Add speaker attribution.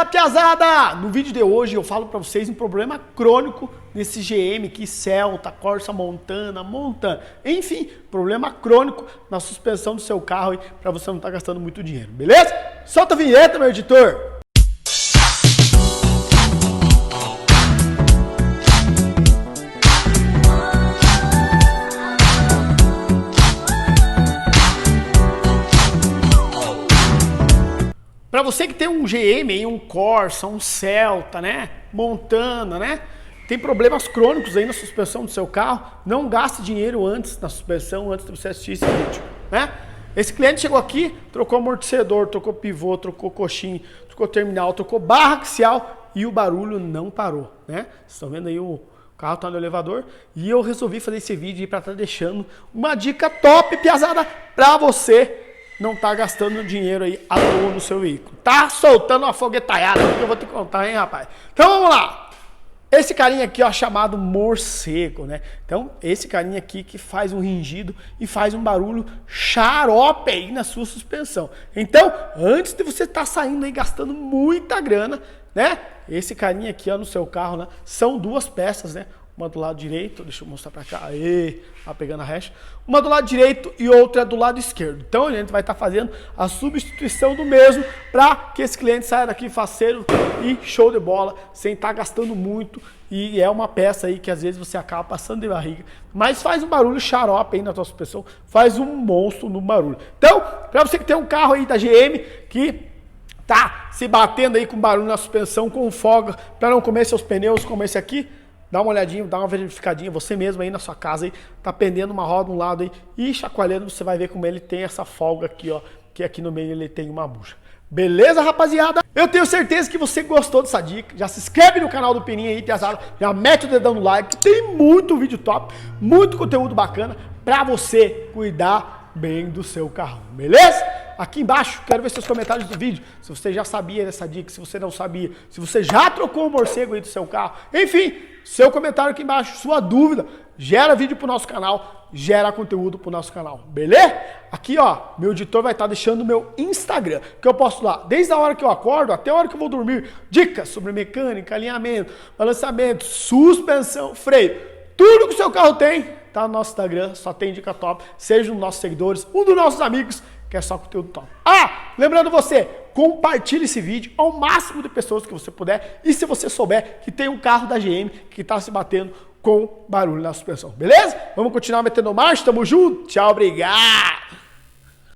Speaker 1: piazada! No vídeo de hoje eu falo para vocês um problema crônico nesse GM aqui, Celta, Corsa Montana, enfim, problema crônico na suspensão do seu carro aí, para você não estar gastando muito dinheiro, beleza? Solta a vinheta, meu editor! Para você que tem um GM, um Corsa, um Celta, né? Montana, né? Tem problemas crônicos aí na suspensão do seu carro, não gaste dinheiro antes na suspensão, antes de você assistir esse vídeo, né? Esse cliente chegou aqui, trocou amortecedor, trocou pivô, trocou coxim, trocou terminal, trocou barra axial e o barulho não parou, né? Vocês estão vendo aí o carro está no elevador e eu resolvi fazer esse vídeo aí para estar deixando uma dica top, piazada, para você não tá gastando dinheiro aí à toa no seu veículo. Tá soltando uma foguetalhada que eu vou te contar, hein, rapaz? Então vamos lá. Esse carinha aqui, ó, chamado morcego, né? Então, esse carinha aqui que faz um ringido e faz um barulho xarope aí na sua suspensão. Então, antes de você estar saindo aí gastando muita grana, né? Esse carinha aqui, ó, no seu carro, né? São duas peças, né? Uma do lado direito, deixa eu mostrar pra cá, aí, tá pegando a recha. Uma do lado direito e outra do lado esquerdo. Então a gente vai estar fazendo a substituição do mesmo para que esse cliente saia daqui faceiro e show de bola, sem estar gastando muito. E é uma peça aí que às vezes você acaba passando de barriga, mas faz um barulho xarope aí na tua suspensão, faz um monstro no barulho. Então, para você que tem um carro aí da GM que tá se batendo aí com barulho na suspensão, com folga, para não comer seus pneus como esse aqui, dá uma olhadinha, dá uma verificadinha, você mesmo aí na sua casa aí, tá pendendo uma roda um lado aí e chacoalhando, você vai ver como ele tem essa folga aqui, ó, que aqui no meio ele tem uma bucha. Beleza, rapaziada? Eu tenho certeza que você gostou dessa dica, já se inscreve no canal do Peninha aí, piazada, já mete o dedão no like, tem muito vídeo top, muito conteúdo bacana pra você cuidar bem do seu carro, beleza? Aqui embaixo, quero ver seus comentários do vídeo, se você já sabia dessa dica, se você não sabia, se você já trocou o morcego aí do seu carro, enfim, seu comentário aqui embaixo, sua dúvida, gera vídeo pro nosso canal, gera conteúdo pro nosso canal, beleza? Aqui, ó, meu editor vai estar deixando o meu Instagram, que eu posto lá, desde a hora que eu acordo até a hora que eu vou dormir, dicas sobre mecânica, alinhamento, balanceamento, suspensão, freio, tudo que o seu carro tem, tá no nosso Instagram, só tem dica top, seja um dos nossos seguidores, um dos nossos amigos, que é só conteúdo top. Ah, lembrando você, compartilhe esse vídeo ao máximo de pessoas que você puder. E se você souber que tem um carro da GM que está se batendo com barulho na suspensão, beleza? Vamos continuar metendo marcha, tamo junto, tchau, obrigado!